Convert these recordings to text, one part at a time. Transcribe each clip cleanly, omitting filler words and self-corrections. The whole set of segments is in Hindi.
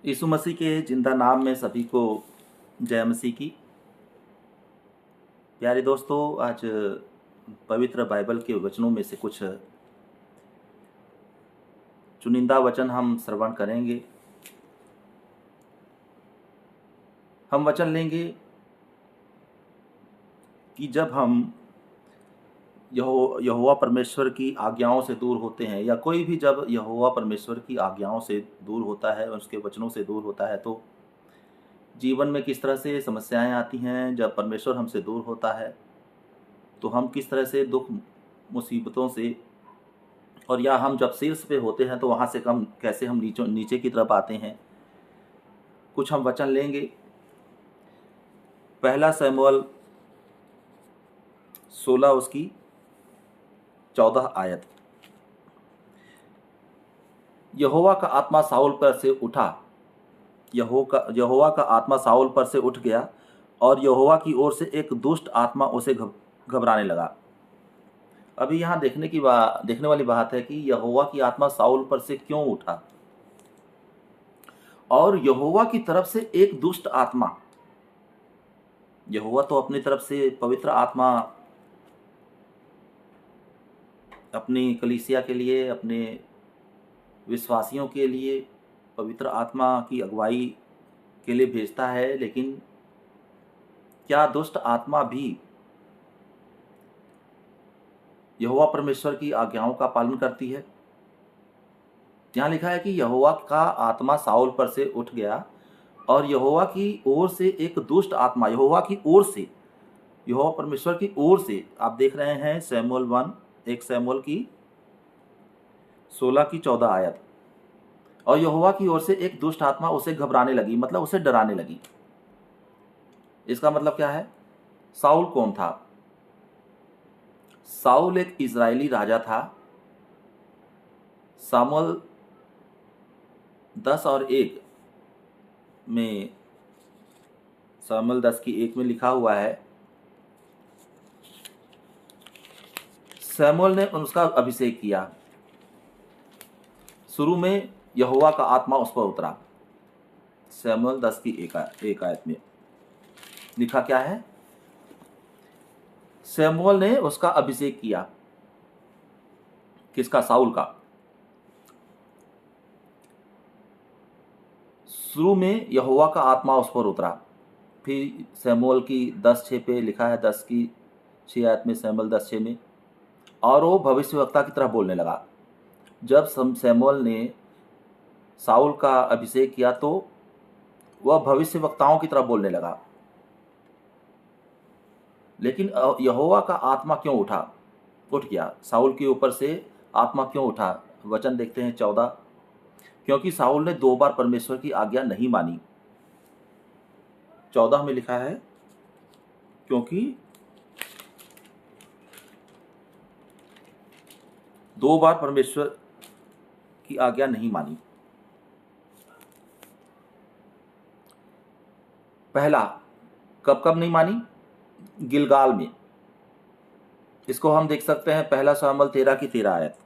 यीशु मसीह के जिंदा नाम में सभी को जय मसीह की। प्यारे दोस्तों, आज पवित्र बाइबल के वचनों में से कुछ चुनिंदा वचन हम श्रवण करेंगे। हम वचन लेंगे कि जब हम यहोवा परमेश्वर की आज्ञाओं से दूर होते हैं, या कोई भी जब यहोवा परमेश्वर की आज्ञाओं से दूर होता है, उसके वचनों से दूर होता है, तो जीवन में किस तरह से समस्याएं आती हैं। जब परमेश्वर हमसे दूर होता है तो हम किस तरह से दुख मुसीबतों से, और या हम जब शीर्ष पे होते हैं तो वहाँ से कम कैसे हम नीचे की तरफ आते हैं। कुछ हम वचन लेंगे। पहला शमूएल 16 उसकी 14 आयत। यहोवा का आत्मा साउल पर से उठा, यहोवा का आत्मा साउल पर से उठ गया, और यहोवा की ओर से एक दुष्ट आत्मा उसे घबराने लगा। अभी यहाँ देखने वाली बात है कि यहोवा की आत्मा साउल पर से क्यों उठा, और यहोवा की तरफ से एक दुष्ट आत्मा। यहोवा तो अपनी तरफ से पवित्र आत्मा अपनी कलीसिया के लिए, अपने विश्वासियों के लिए पवित्र आत्मा की अगुवाई के लिए भेजता है, लेकिन क्या दुष्ट आत्मा भी यहोवा परमेश्वर की आज्ञाओं का पालन करती है? यहाँ लिखा है कि यहोवा का आत्मा साउल पर से उठ गया, और यहोवा की ओर से एक दुष्ट आत्मा, यहोवा की ओर से, यहोवा परमेश्वर की ओर से। आप देख रहे हैं शमूएल 1 शमूएल की 16 की 14 आयत। और यहोवा की ओर से एक दुष्ट आत्मा उसे घबराने लगी, मतलब उसे डराने लगी। इसका मतलब क्या है? साउल कौन था? साउल एक इजरायली राजा था। शमूएल 10 और 1 में, शमूएल 10 की 1 में लिखा हुआ है, शमूएल ने उसका अभिषेक किया। शुरू में यहोवा का आत्मा उस पर उतरा। शमूएल 10 की 1 आयत में लिखा क्या है? शमूएल ने उसका अभिषेक किया। किसका? साउल का। शुरू में यहोवा का आत्मा उस पर उतरा। फिर शमूएल की 10:6 पे लिखा है, 10 की 6 आयत में, शमूएल 10:6 में, और वो भविष्यवक्ता की तरह बोलने लगा। जब शमूएल ने साउल का अभिषेक किया तो वह भविष्यवक्ताओं की तरह बोलने लगा। लेकिन यहोवा का आत्मा क्यों उठ गया? साउल के ऊपर से आत्मा क्यों उठा? वचन देखते हैं 14। क्योंकि साउल ने 2 बार परमेश्वर की आज्ञा नहीं मानी। 14 में लिखा है, क्योंकि 2 बार परमेश्वर की आज्ञा नहीं मानी। पहला, कब कब नहीं मानी? गिलगाल में। इसको हम देख सकते हैं पहला शमूएल 13 की 13 आयत।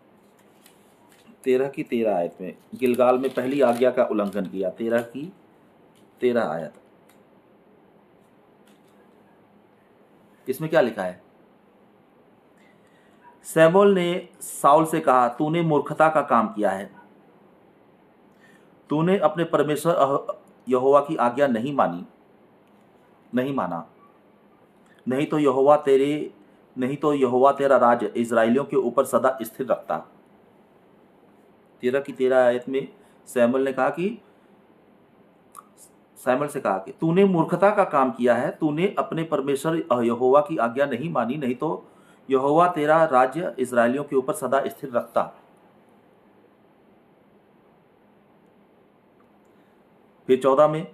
13 की 13 आयत में गिलगाल में पहली आज्ञा का उल्लंघन किया। 13 की 13 आयत। इसमें क्या लिखा है? शमूएल ने साउल से कहा, तूने मूर्खता का काम किया है। तूने अपने परमेश्वर यहोवा की आज्ञा नहीं माना। नहीं तो यहोवा तेरा राज्य इजराइलियों के ऊपर सदा स्थिर रखता। 13 की 13 आयत में शमूएल से कहा कि तूने मूर्खता का काम किया है। तूने अपने परमेश्वर यहोवा की आज्ञा नहीं मानी, नहीं तो यहोवा तेरा राज्य इजराइलियों के ऊपर सदा स्थिर रखता। फिर 14 में,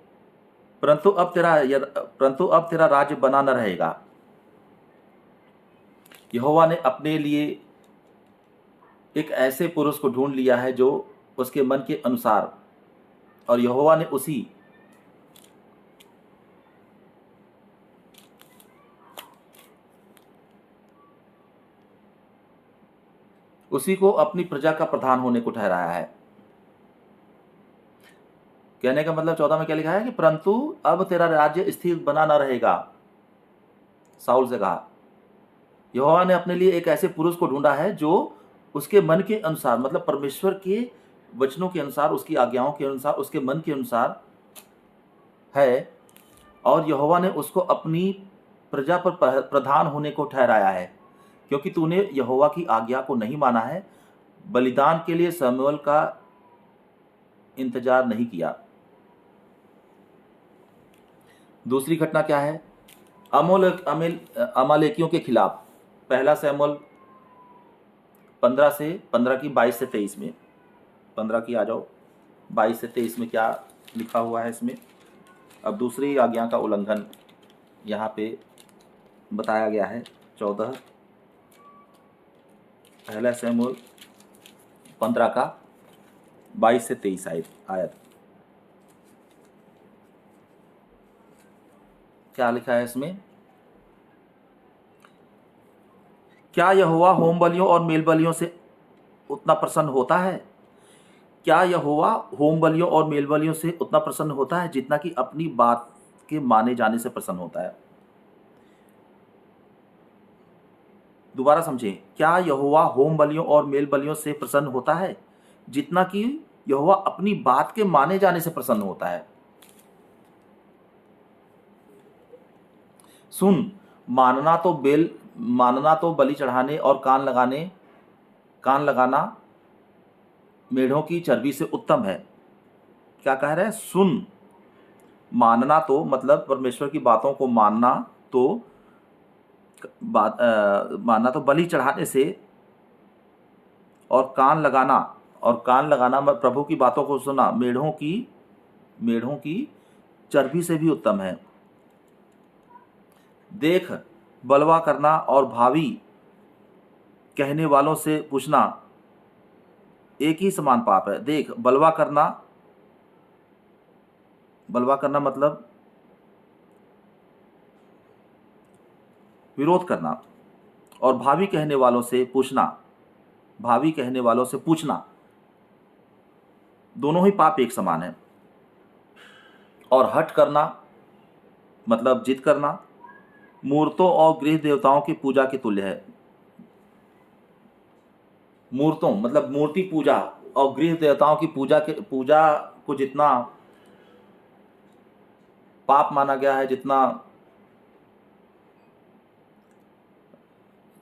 परंतु अब तेरा राज्य बना न रहेगा। यहोवा ने अपने लिए एक ऐसे पुरुष को ढूंढ लिया है जो उसके मन के अनुसार, और यहोवा ने उसी को अपनी प्रजा का प्रधान होने को ठहराया है। कहने का मतलब 14 में क्या लिखा है कि परंतु अब तेरा राज्य स्थिर बना न रहेगा। साउल से कहा, यहोवा ने अपने लिए एक ऐसे पुरुष को ढूंढा है जो उसके मन के अनुसार, मतलब परमेश्वर के वचनों के अनुसार, उसकी आज्ञाओं के अनुसार, उसके मन के अनुसार है, और यहोवा ने उसको अपनी प्रजा पर प्रधान होने को ठहराया है, क्योंकि तूने यहोवा की आज्ञा को नहीं माना है, बलिदान के लिए शमूएल का इंतजार नहीं किया। दूसरी घटना क्या है? अमालेकियों के खिलाफ, पहला शमूएल 15 से 15 की 22 से 23 में, 15 की आ जाओ, 22 से 23 में क्या लिखा हुआ है इसमें? अब दूसरी आज्ञा का उल्लंघन यहाँ पे बताया गया है। 14 पहला शमूएल 15 का 22 से 23 आयत। क्या लिखा है इसमें? क्या यहोवा होम बलियों और मेल बलियों से उतना प्रसन्न होता है? क्या यहोवा होम बलियों और मेल बलियों से उतना प्रसन्न होता है जितना कि अपनी बात के माने जाने से प्रसन्न होता है? दोबारा समझें, क्या यहोवा होम बलियों और मेल बलियों से प्रसन्न होता है जितना कि यहोवा अपनी बात के माने जाने से प्रसन्न होता है? सुन, मानना तो बलि चढ़ाने और कान लगाना मेढ़ों की चर्बी से उत्तम है। क्या कह रहे हैं? सुन, मानना तो मतलब परमेश्वर की बातों को मानना तो बलि चढ़ाने से, और कान लगाना प्रभु की बातों को सुना मेढ़ों की चर्बी से भी उत्तम है। देख, बलवा करना और भावी कहने वालों से पूछना एक ही समान पाप है। देख, बलवा करना मतलब विरोध करना, और भावी कहने वालों से पूछना, दोनों ही पाप एक समान है। और हठ करना मतलब जिद करना मूर्तों और गृह देवताओं की पूजा के तुल्य है। मूर्तों मतलब मूर्ति पूजा और गृह देवताओं की पूजा को जितना पाप माना गया है, जितना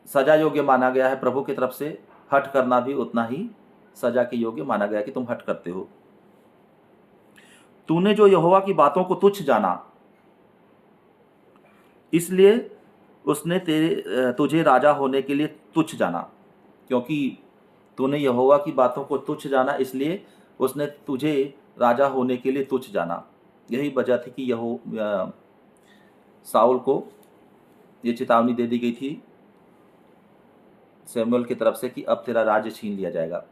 सजा योग्य माना गया है प्रभु की तरफ से, हठ करना भी उतना ही सजा के योग्य माना गया कि तुम हठ करते हो। तूने जो यहोवा की बातों को तुच्छ जाना, इसलिए उसने तुझे राजा होने के लिए तुच्छ जाना। क्योंकि तूने यहोवा की बातों को तुच्छ जाना, इसलिए उसने तुझे राजा होने के लिए तुच्छ जाना। यही वजह थी कि साउल को ये चेतावनी दे दी गई थी शमूएल की तरफ से कि अब तेरा राज्य छीन लिया जाएगा।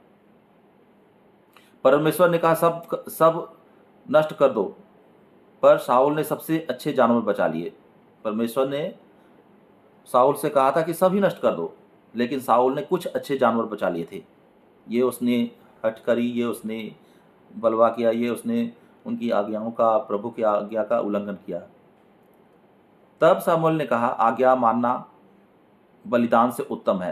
परमेश्वर ने कहा सब नष्ट कर दो, पर साउल ने सबसे अच्छे जानवर बचा लिए। परमेश्वर ने साउल से कहा था कि सभी नष्ट कर दो, लेकिन साउल ने कुछ अच्छे जानवर बचा लिए थे। ये उसने हठ करी, ये उसने बलवा किया, ये उसने उनकी आज्ञाओं का, प्रभु की आज्ञा का उल्लंघन किया। तब शमूएल ने कहा, आज्ञा मानना बलिदान से उत्तम है।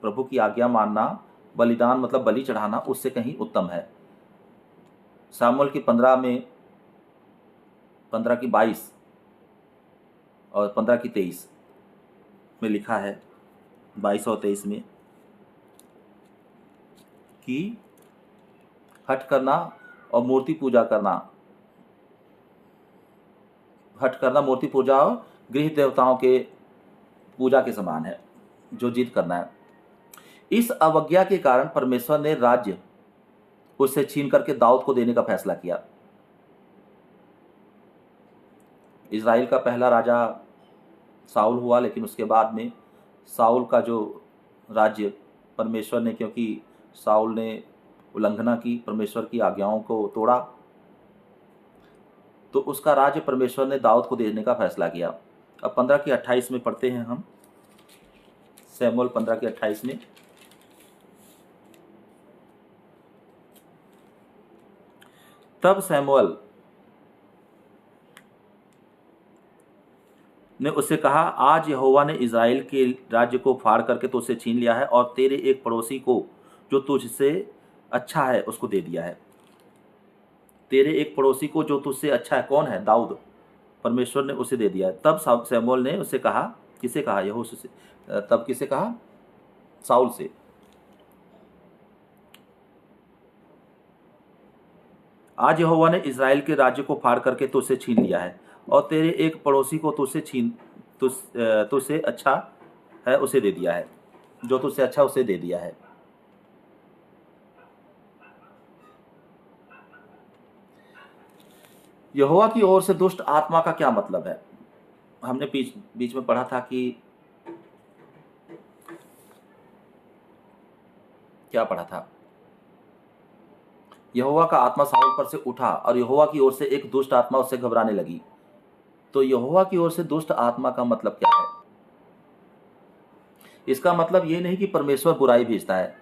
प्रभु की आज्ञा मानना, बलिदान मतलब बलि चढ़ाना, उससे कहीं उत्तम है। शमूएल की 15 की 22 और 15 की 23 में लिखा है, 22 और 23 में, कि हठ करना और मूर्ति पूजा करना, हठ करना मूर्ति पूजा और गृह देवताओं के पूजा के समान है, जो जिद करना है। इस अवज्ञा के कारण परमेश्वर ने राज्य उससे छीन करके दाऊद को देने का फैसला किया। इज़राइल का पहला राजा साउल हुआ, लेकिन उसके बाद में साउल का जो राज्य परमेश्वर ने, क्योंकि साउल ने उल्लंघना की, परमेश्वर की आज्ञाओं को तोड़ा, तो उसका राज्य परमेश्वर ने दाऊद को देने का फैसला किया। अब 15 की 28 में पढ़ते हैं हम, शमूएल 15 की 28 में, तब सैमुअल ने उससे कहा, आज यहोवा ने इज़राइल के राज्य को फाड़ करके तो उसे छीन लिया है और तेरे एक पड़ोसी को जो तुझसे अच्छा है उसको दे दिया है। तेरे एक पड़ोसी को जो तुझसे अच्छा है, कौन है? दाऊद। परमेश्वर ने उसे दे दिया है। तब सैमुअल ने उससे कहा, किसे कहा? यहोशू से। तब किसे कहा? साउल से। आज यहोवा ने इज़राइल के राज्य को फाड़ करके तुझसे छीन लिया है और तेरे एक पड़ोसी को तुझसे अच्छा है उसे दे दिया है, जो तुझसे अच्छा उसे दे दिया है। यहोवा की ओर से दुष्ट आत्मा का क्या मतलब है? हमने बीच बीच में पढ़ा था कि क्या पढ़ा था? यहोवा का आत्मा साउल पर से उठा और यहोवा की ओर से एक दुष्ट आत्मा उससे घबराने लगी। तो यहोवा की ओर से दुष्ट आत्मा का मतलब क्या है? इसका मतलब ये नहीं कि परमेश्वर बुराई भेजता है।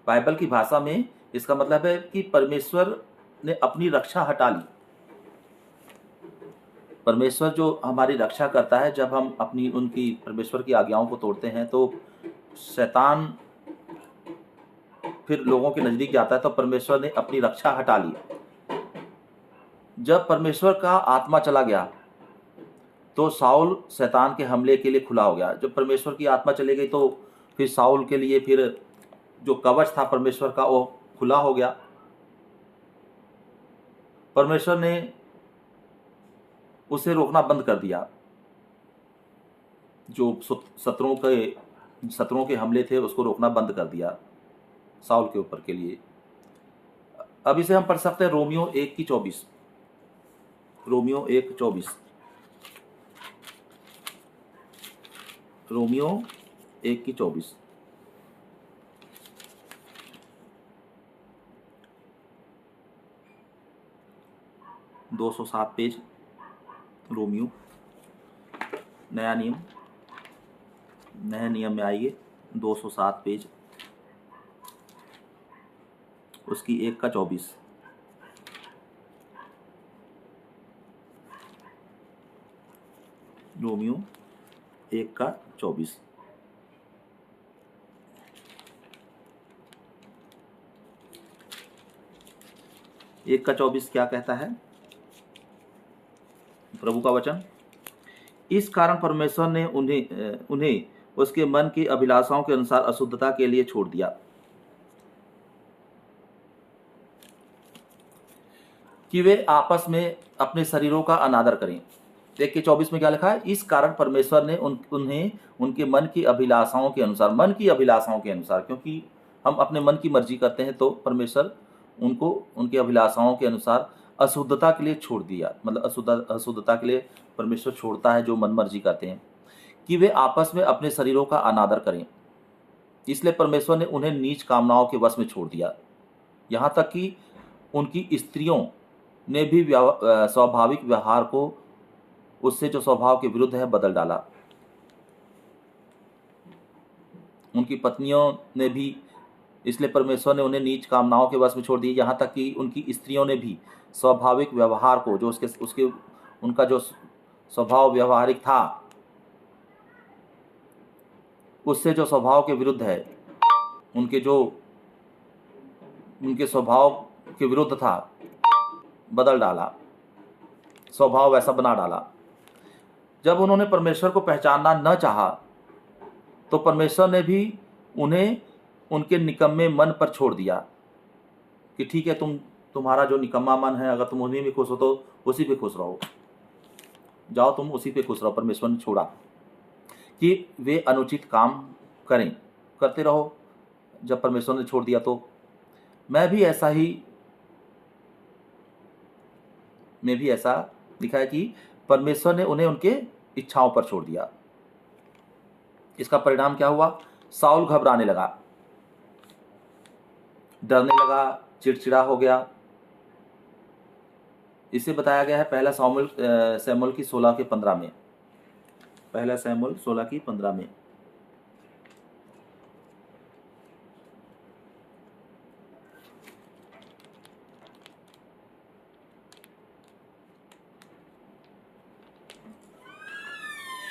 बाइबल की भाषा में इसका मतलब है कि परमेश्वर ने अपनी रक्षा हटा ली। परमेश्वर जो हमारी रक्षा करता है, जब हम अपनी उनकी परमेश्वर की आज्ञाओं को तोड़ते हैं तो शैतान फिर लोगों के नजदीक जाता है, तो परमेश्वर ने अपनी रक्षा हटा ली। जब परमेश्वर का आत्मा चला गया तो साउल शैतान के हमले के लिए खुला हो गया। जब परमेश्वर की आत्मा चली गई तो फिर साउल के लिए फिर जो कवच था परमेश्वर का वो खुला हो गया। परमेश्वर ने उसे रोकना बंद कर दिया। जो शत्रुओं के हमले थे उसको रोकना बंद कर दिया साउल के ऊपर के लिए। अब इसे हम पढ़ सकते हैं Romeo 1:24। Romeo 1:24। Romeo 1:24। 207 page, Romeo. नया नियम, नए नियम में आइए, 207 पेज, उसकी 1:24। रोमियो 1:24। 1:24 क्या कहता है? प्रभु का वचन, इस कारण परमेश्वर ने उन्हें उसके मन की अभिलाषाओं के अनुसार अशुद्धता के लिए छोड़ दिया कि वे आपस में अपने शरीरों का अनादर करें। 1:24 में क्या लिखा है? इस कारण परमेश्वर ने उन्हें उनके मन की अभिलाषाओं के अनुसार, मन की अभिलाषाओं के अनुसार, क्योंकि हम अपने मन की मर्जी करते हैं तो परमेश्वर उनको उनकी अभिलाषाओं के अनुसार अशुद्धता के लिए छोड़ दिया। मतलब अशुद्धता के लिए परमेश्वर छोड़ता है जो मन मर्जी करते हैं, कि वे आपस में अपने शरीरों का अनादर करें। इसलिए परमेश्वर ने उन्हें नीच कामनाओं के वश में छोड़ दिया। यहाँ तक कि उनकी स्त्रियों ने भी स्वाभाविक व्यवहार को उससे जो स्वभाव के विरुद्ध है बदल डाला। उनकी पत्नियों ने भी, इसलिए परमेश्वर ने उन्हें नीच कामनाओं के वश में छोड़ दिया। यहाँ तक कि उनकी स्त्रियों ने भी स्वाभाविक व्यवहार को, जो उसके उनका जो स्वभाव व्यवहारिक था उससे जो स्वभाव के विरुद्ध है, उनके स्वभाव के विरुद्ध था, बदल डाला, स्वभाव वैसा बना डाला। जब उन्होंने परमेश्वर को पहचानना न चाहा तो परमेश्वर ने भी उन्हें उनके निकम्मे मन पर छोड़ दिया कि ठीक है, तुम्हारा जो निकम्मा मन है, अगर तुम उन्हीं में खुश हो तो उसी पे खुश रहो, जाओ तुम उसी पे खुश रहो। परमेश्वर ने छोड़ा कि वे अनुचित काम करते रहो। जब परमेश्वर ने छोड़ दिया तो मैं भी ऐसा लिखा है कि परमेश्वर ने उन्हें उनके इच्छाओं पर छोड़ दिया। इसका परिणाम क्या हुआ? साउल घबराने लगा, डरने लगा, चिड़चिड़ा हो गया। इसे बताया गया है पहला सैमुअल की 16:15 में। पहला सैमुअल 16:15 में।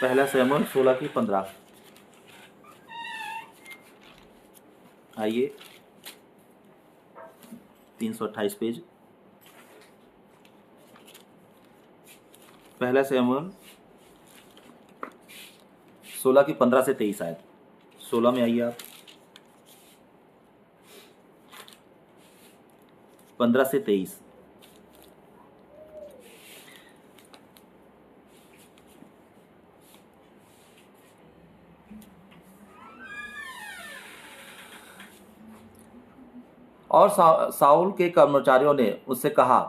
पहला शमूएल 16 की 15। आइए 328 पेज। पहला शमूएल 16 की 15 से 23 आयत। 16 में आइए आप, 15 से 23। और साउल के कर्मचारियों ने उससे कहा,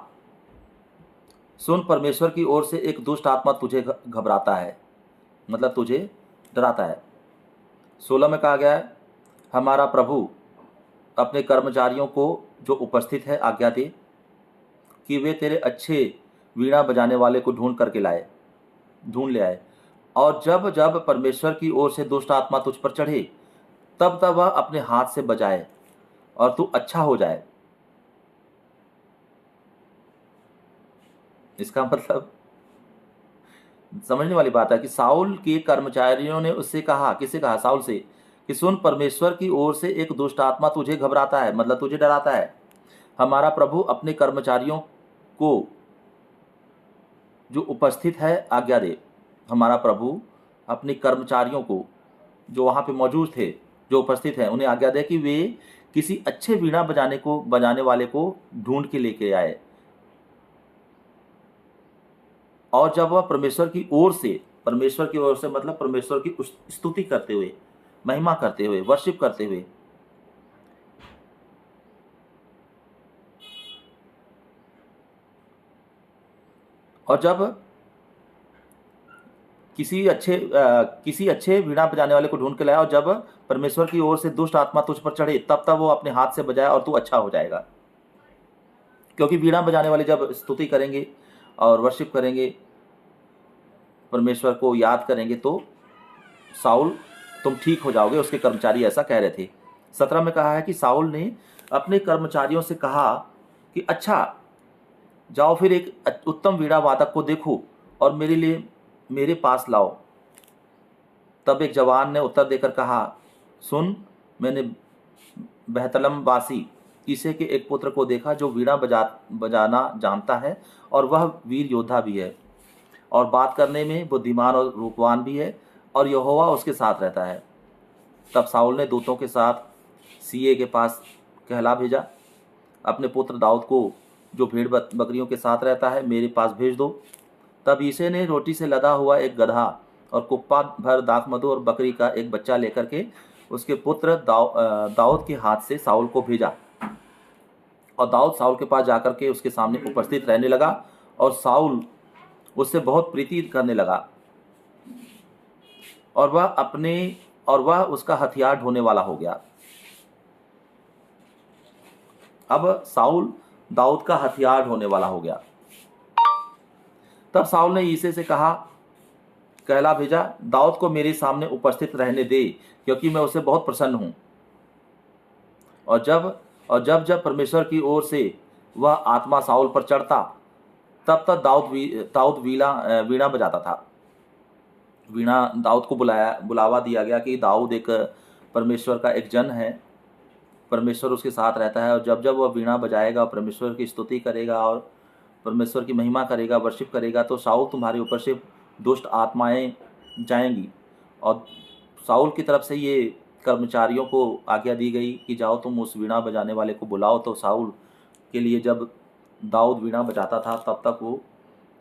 सुन, परमेश्वर की ओर से एक दुष्ट आत्मा तुझे घबराता है, मतलब तुझे डराता है। 16 में कहा गया है, हमारा प्रभु अपने कर्मचारियों को जो उपस्थित है आज्ञा दे कि वे तेरे अच्छे वीणा बजाने वाले को ढूंढ ले आए, और जब जब परमेश्वर की ओर से दुष्ट आत्मा तुझ पर चढ़े तब तब वह अपने हाथ से बजाए और तू अच्छा हो जाए। इसका मतलब समझने वाली बात है कि साउल के कर्मचारियों ने उससे कहा, किससे कहा? साउल से, कि सुन, परमेश्वर की ओर से एक दुष्ट आत्मा तुझे घबराता है, मतलब तुझे डराता है। हमारा प्रभु अपने कर्मचारियों को जो उपस्थित है आज्ञा दे। हमारा प्रभु अपने कर्मचारियों को जो वहां पे मौजूद थे, जो उपस्थित हैं, उन्हें आज्ञा दे कि वे किसी अच्छे वीणा बजाने वाले को ढूंढ के लेके आए, और जब वह परमेश्वर की ओर से मतलब परमेश्वर की स्तुति करते हुए, महिमा करते हुए, वर्शिप करते हुए, और जब किसी अच्छे वीणा बजाने वाले को ढूंढ के लाया, और जब परमेश्वर की ओर से दुष्ट आत्मा तुझ पर चढ़े तब तब वो अपने हाथ से बजाए और तू अच्छा हो जाएगा। क्योंकि वीणा बजाने वाले जब स्तुति करेंगे और वर्शिप करेंगे, परमेश्वर को याद करेंगे, तो साउल तुम ठीक हो जाओगे। उसके कर्मचारी ऐसा कह रहे थे। 17 में कहा है कि साउल ने अपने कर्मचारियों से कहा कि अच्छा, जाओ फिर एक उत्तम वीणा वादक को देखो और मेरे पास लाओ। तब एक जवान ने उत्तर देकर कहा, सुन, मैंने बेहतलम वासी ईसे के एक पुत्र को देखा जो वीणा बजाना जानता है, और वह वीर योद्धा भी है, और बात करने में बुद्धिमान और रूपवान भी है, और यहोवा उसके साथ रहता है। तब साउल ने दूतों के साथ सीए के पास कहला भेजा, अपने पुत्र दाऊद को जो भेड़ बकरियों के साथ रहता है मेरे पास भेज दो। तब ईसे ने रोटी से लदा हुआ एक गधा और कुप्पा भर दाखमधु और बकरी का एक बच्चा लेकर के उसके पुत्र दाऊद के हाथ से साउल को भेजा, और दाऊद साउल के पास जाकर के उसके सामने उपस्थित रहने लगा, और साउल उससे बहुत प्रीति करने लगा, और वह उसका हथियार ढोने वाला हो गया। अब साउल दाऊद का हथियार ढोने वाला हो गया। तब साउल ने ईसे से कहा, कहला भेजा, दाऊद को मेरे सामने उपस्थित रहने दे, क्योंकि मैं उसे बहुत प्रसन्न हूं। और जब परमेश्वर की ओर से वह आत्मा साउल पर चढ़ता तब तक दाऊद वीणा बजाता था। दाऊद को बुलावा दिया गया कि दाऊद एक परमेश्वर का एक जन है, परमेश्वर उसके साथ रहता है, और जब जब वह वीणा बजाएगा, परमेश्वर की स्तुति करेगा और परमेश्वर की महिमा करेगा, वर्शिप करेगा, तो साउल तुम्हारे ऊपर से दुष्ट आत्माएं जाएंगी। और साउल की तरफ से ये कर्मचारियों को आज्ञा दी गई कि जाओ तुम उस वीणा बजाने वाले को बुलाओ। तो साउल के लिए जब दाऊद वीणा बजाता था तब तक वो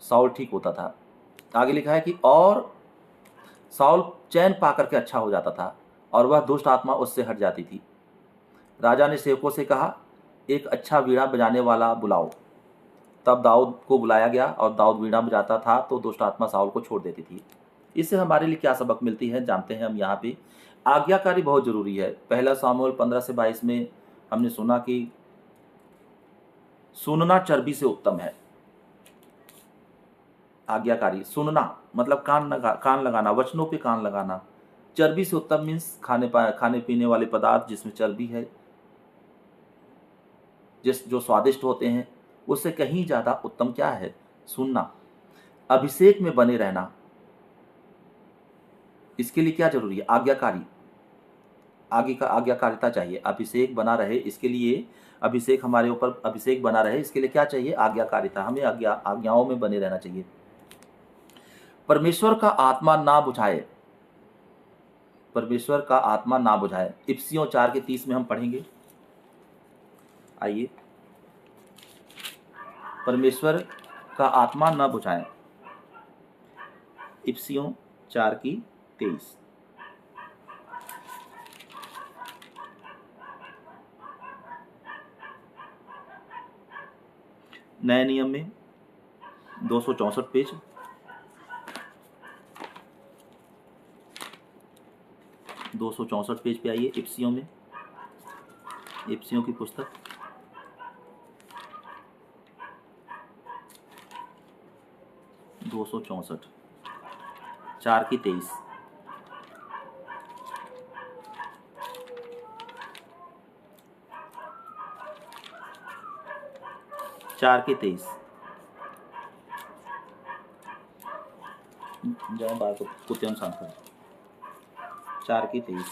साउल ठीक होता था। आगे लिखा है कि और साउल चैन पा करके अच्छा हो जाता था, और वह दुष्ट आत्मा उससे हट जाती थी। राजा ने सेवकों से कहा, एक अच्छा वीणा बजाने वाला बुलाओ। तब दाऊद को बुलाया गया, और दाऊद वीणा बजाता था तो दुष्ट आत्मा साउल को छोड़ देती थी। इससे हमारे लिए क्या सबक मिलती है जानते हैं हम। यहाँ पे आज्ञाकारी बहुत जरूरी है। पहला सामुएल 15 से 22 में हमने सुना कि सुनना चर्बी से उत्तम है। आज्ञाकारी सुनना मतलब कान लगाना, वचनों पे कान लगाना। चर्बी से उत्तम मीन्स खाने पीने वाले पदार्थ जिसमें चर्बी है, जो स्वादिष्ट होते हैं, उससे कहीं ज़्यादा उत्तम क्या है? सुनना, अभिषेक में बने रहना, इसके लिए क्या जरूरी है? आज्ञाकारी, आगे का आज्ञाकारिता चाहिए, अभिषेक बना रहे इसके लिए, अभिषेक हमारे ऊपर अभिषेक बना रहे इसके लिए क्या चाहिए? आज्ञाकारिता, हमें आज्ञाओं में बने रहना चाहिए। परमेश्वर का आत्मा ना बुझाए, परमेश्वर का आत्मा ना बुझाए, इफिसियों 4:30 में हम पढ़ेंगे। आइए, परमेश्वर का आत्मा ना बुझाए, इफिसियों 4:23। नए नियम में 264 पेज, पे आइए। इफिसियों में, इफिसियों की पुस्तक 264, 4:23। जय बात कुत्ते सांखर 4:23।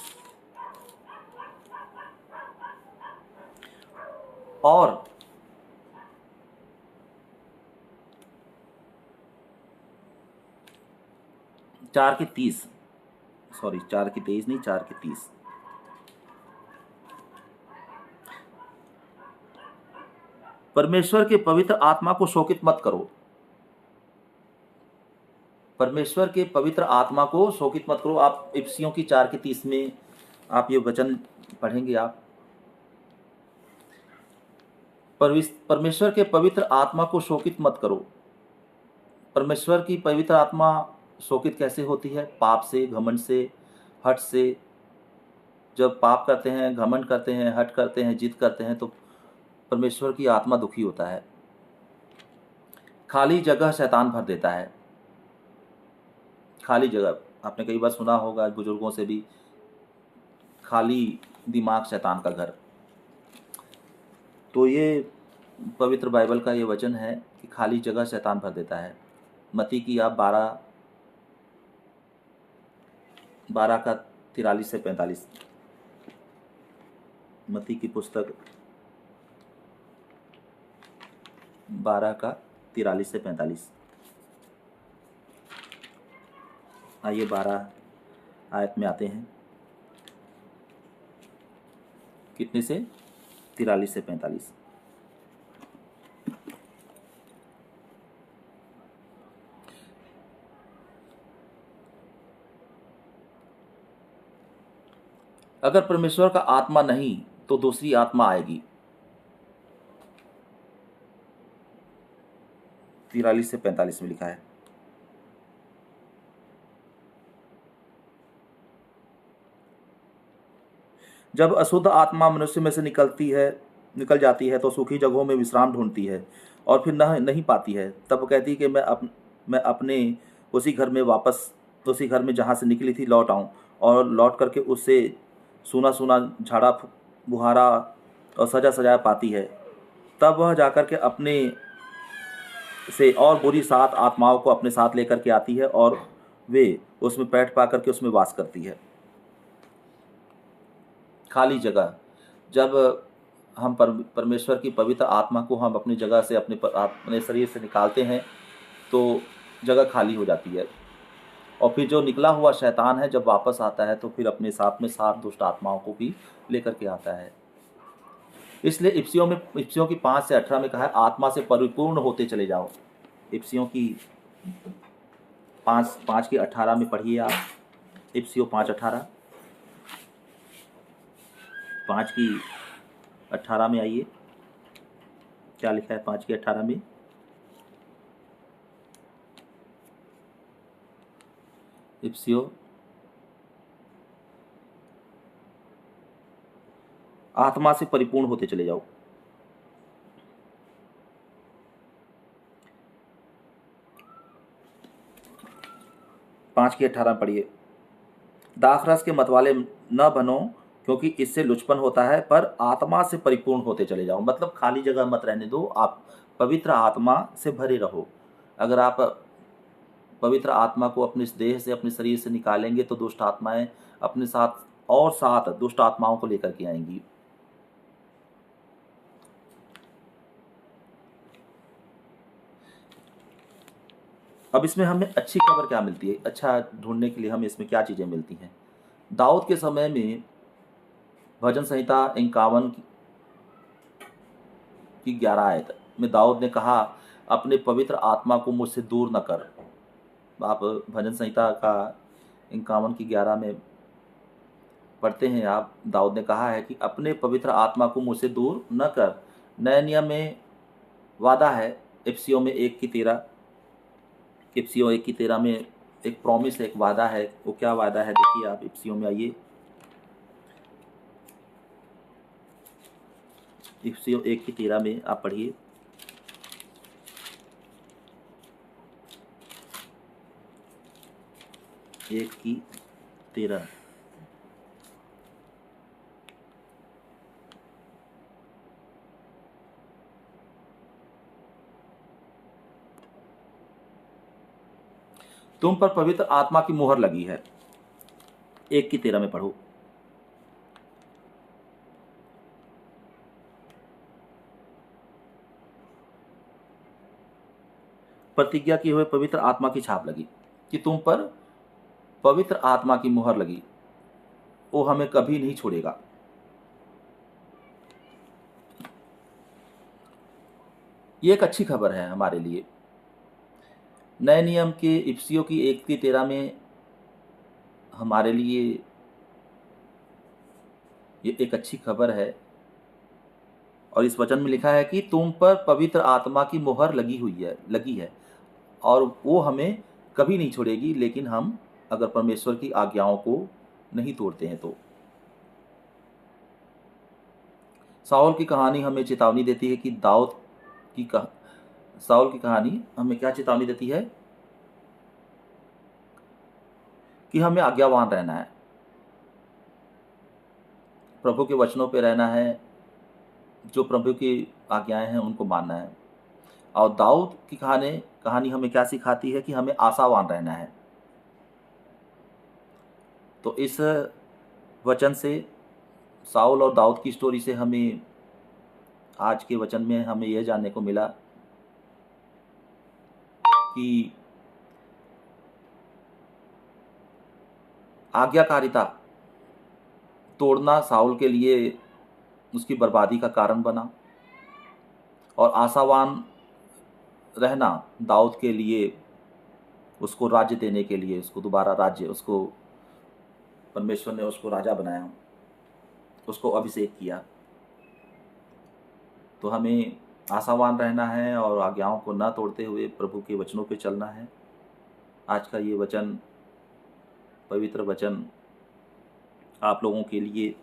और 4:30, सॉरी 4:23 नहीं, 4:30। परमेश्वर के पवित्र आत्मा को शोकित मत करो, परमेश्वर के पवित्र आत्मा को शोकित मत करो। आप इफिसियों की 4:30 में आप ये वचन पढ़ेंगे। आप परमेश्वर के पवित्र आत्मा को शोकित मत करो। परमेश्वर की पवित्र आत्मा शोकित कैसे होती है? पाप से, घमंड से, हठ से। जब पाप करते हैं, घमंड करते हैं, हठ करते हैं, जिद करते हैं, तो परमेश्वर की आत्मा दुखी होता है। खाली जगह शैतान भर देता है। खाली जगह, आपने कई बार सुना होगा बुजुर्गों से भी, खाली दिमाग शैतान का घर। तो ये पवित्र बाइबल का ये वचन है कि खाली जगह शैतान भर देता है। मत्ती की आप 12:43 से 45, मत्ती की पुस्तक 12:43 से 45। आइए 12 आयत में आते हैं। कितने से? 43 से 45। अगर परमेश्वर का आत्मा नहीं तो दूसरी आत्मा आएगी। 43 से 45 में लिखा है। जब अशुद्ध आत्मा मनुष्य में से निकल जाती है तो सूखी जगहों में विश्राम ढूंढती है और फिर नहीं पाती है। तब कहती है कि मैं अपने उसी घर में जहाँ से निकली थी लौट आऊँ, और लौट करके उससे सूना सूना झाड़ा बुहारा और सजा सजाया पाती है। तब वह जाकर के अपने से और बुरी 7 आत्माओं को अपने साथ लेकर के आती है और वे उसमें पैठ पा करके उसमें वास करती है। खाली जगह, जब हम परमेश्वर की पवित्र आत्मा को हम अपनी जगह से अपने शरीर से निकालते हैं तो जगह खाली हो जाती है। और फिर जो निकला हुआ शैतान है जब वापस आता है तो फिर अपने साथ में 7 दुष्ट आत्माओं को भी लेकर के आता है। इसलिए इफिसियों की 5 से 18 में कहा है, आत्मा से परिपूर्ण होते चले जाओ। इफिसियों की 5 की 18 में पढ़िए आप। इफिसियों 5:18, 5 की 18 में आइए। क्या लिखा है 5 की 18 में? इफिसियों आत्मा से परिपूर्ण होते चले जाओ। पाँच की 18 पढ़िए। दाखरस के मतवाले न बनो क्योंकि इससे लुचपन होता है, पर आत्मा से परिपूर्ण होते चले जाओ। मतलब खाली जगह मत रहने दो, आप पवित्र आत्मा से भरे रहो। अगर आप पवित्र आत्मा को अपने इस देह से, अपने शरीर से निकालेंगे तो दुष्ट आत्माएं अपने साथ और 7 दुष्ट आत्माओं को लेकर के आएंगी। अब इसमें हमें अच्छी खबर क्या मिलती है, अच्छा ढूंढने के लिए हमें इसमें क्या चीज़ें मिलती हैं। दाऊद के समय में भजन संहिता 51 की 11 आयत में दाऊद ने कहा, अपने पवित्र आत्मा को मुझसे दूर न कर। आप भजन संहिता का 51 की 11 में पढ़ते हैं, आप दाऊद ने कहा है कि अपने पवित्र आत्मा को मुझसे दूर न कर। नए नियम में वादा है, इफिसियों में 1:13, इफिसियों 1:13 में एक प्रॉमिस है, एक वादा है। वो क्या वादा है, देखिए आप इफिसियों में आइए, इफिसियों 1:13 में आप पढ़िए। एक की 13। तुम पर पवित्र आत्मा की मुहर लगी है। 1:13 में पढ़ो। प्रतिज्ञा किए हुए पवित्र आत्मा की छाप लगी, कि तुम पर पवित्र आत्मा की मुहर लगी, वो हमें कभी नहीं छोड़ेगा। ये एक अच्छी खबर है हमारे लिए। नए नियम के इफिसियों की 1:13 में हमारे लिए ये एक अच्छी खबर है, और इस वचन में लिखा है कि तुम पर पवित्र आत्मा की मुहर लगी है, और वो हमें कभी नहीं छोड़ेगी, लेकिन हम अगर परमेश्वर की आज्ञाओं को नहीं तोड़ते हैं तो। साउल की कहानी हमें चेतावनी देती है कि साउल की कहानी हमें क्या चेतावनी देती है, कि हमें आज्ञावान रहना है, प्रभु के वचनों पे रहना है, जो प्रभु की आज्ञाएं हैं उनको मानना है। और दाऊद की कहानी हमें क्या सिखाती है, कि हमें आशावान रहना है। तो इस वचन से, साउल और दाऊद की स्टोरी से हमें आज के वचन में हमें यह जानने को मिला कि आज्ञाकारिता तोड़ना साउल के लिए उसकी बर्बादी का कारण बना, और आशावान रहना दाऊद के लिए, उसको राज्य देने के लिए, उसको दोबारा राज्य, उसको परमेश्वर ने उसको राजा बनाया, उसको अभिषेक किया। तो हमें आशावान रहना है और आज्ञाओं को न तोड़ते हुए प्रभु के वचनों पे चलना है। आज का ये वचन, पवित्र वचन, आप लोगों के लिए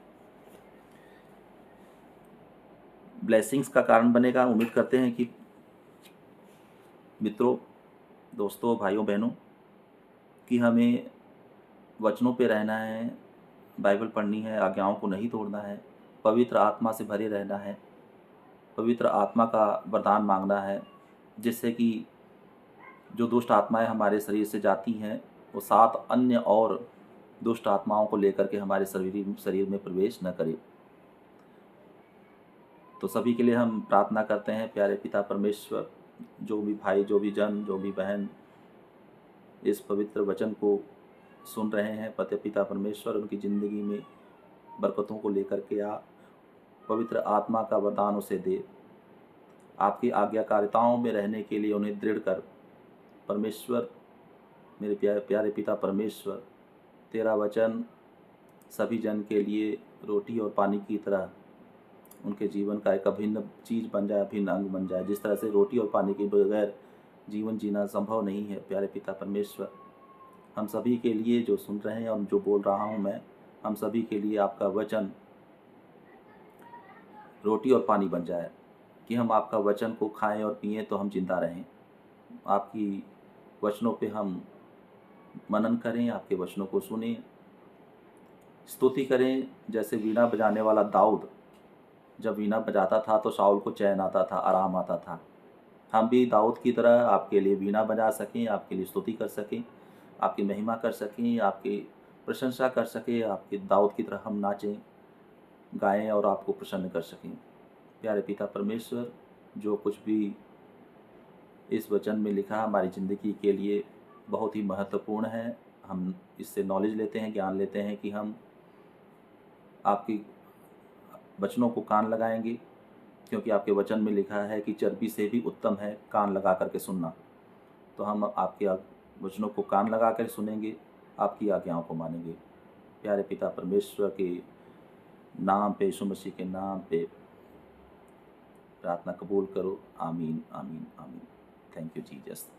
ब्लेसिंग्स का कारण बनेगा। उम्मीद करते हैं कि मित्रों, दोस्तों, भाइयों बहनों, कि हमें वचनों पे रहना है, बाइबल पढ़नी है, आज्ञाओं को नहीं तोड़ना है, पवित्र आत्मा से भरे रहना है, पवित्र आत्मा का वरदान मांगना है, जिससे कि जो दुष्ट आत्माएं हमारे शरीर से जाती हैं वो 7 अन्य और दुष्ट आत्माओं को लेकर के हमारे शरीर में प्रवेश न करे। तो सभी के लिए हम प्रार्थना करते हैं। प्यारे पिता परमेश्वर, जो भी भाई, जो भी जन, जो भी बहन इस पवित्र वचन को सुन रहे हैं, पिता परमेश्वर उनकी ज़िंदगी में बरकतों को लेकर के आ, पवित्र आत्मा का वरदान उसे दे, आपकी आज्ञाकारिताओं में रहने के लिए उन्हें दृढ़ कर। परमेश्वर, मेरे प्यारे पिता परमेश्वर, तेरा वचन सभी जन के लिए रोटी और पानी की तरह उनके जीवन का एक अभिन्न चीज़ बन जाए, अभिन्न अंग बन जाए। जिस तरह से रोटी और पानी के बगैर जीवन जीना संभव नहीं है, प्यारे पिता परमेश्वर, हम सभी के लिए, जो सुन रहे हैं और जो बोल रहा हूँ मैं, हम सभी के लिए आपका वचन रोटी और पानी बन जाए, कि हम आपका वचन को खाएं और पिएं तो हम जिंदा रहें। आपकी वचनों पे हम मनन करें, आपके वचनों को सुनें, स्तुति करें। जैसे वीणा बजाने वाला दाऊद जब वीणा बजाता था तो शाऊल को चैन आता था, आराम आता था। हम भी दाऊद की तरह आपके लिए वीणा बजा सकें, आपके लिए स्तुति कर सकें, आपकी महिमा कर सकें, आपकी प्रशंसा कर सकें, आपके दाऊद की तरह हम नाचें, गाएँ और आपको प्रसन्न कर सकें। प्यारे पिता परमेश्वर, जो कुछ भी इस वचन में लिखा हमारी ज़िंदगी के लिए बहुत ही महत्वपूर्ण है। हम इससे नॉलेज लेते हैं, ज्ञान लेते हैं कि हम आपकी वचनों को कान लगाएँगे, क्योंकि आपके वचन में लिखा है कि चर्बी से भी उत्तम है कान लगा कर के सुनना। तो हम आपके वचनों को कान लगा कर सुनेंगे, आपकी आज्ञाओं को मानेंगे। प्यारे पिता परमेश्वर के नाम पे, यीशु मसीह के नाम पे प्रार्थना कबूल करो। आमीन, आमीन, आमीन। Thank you Jesus.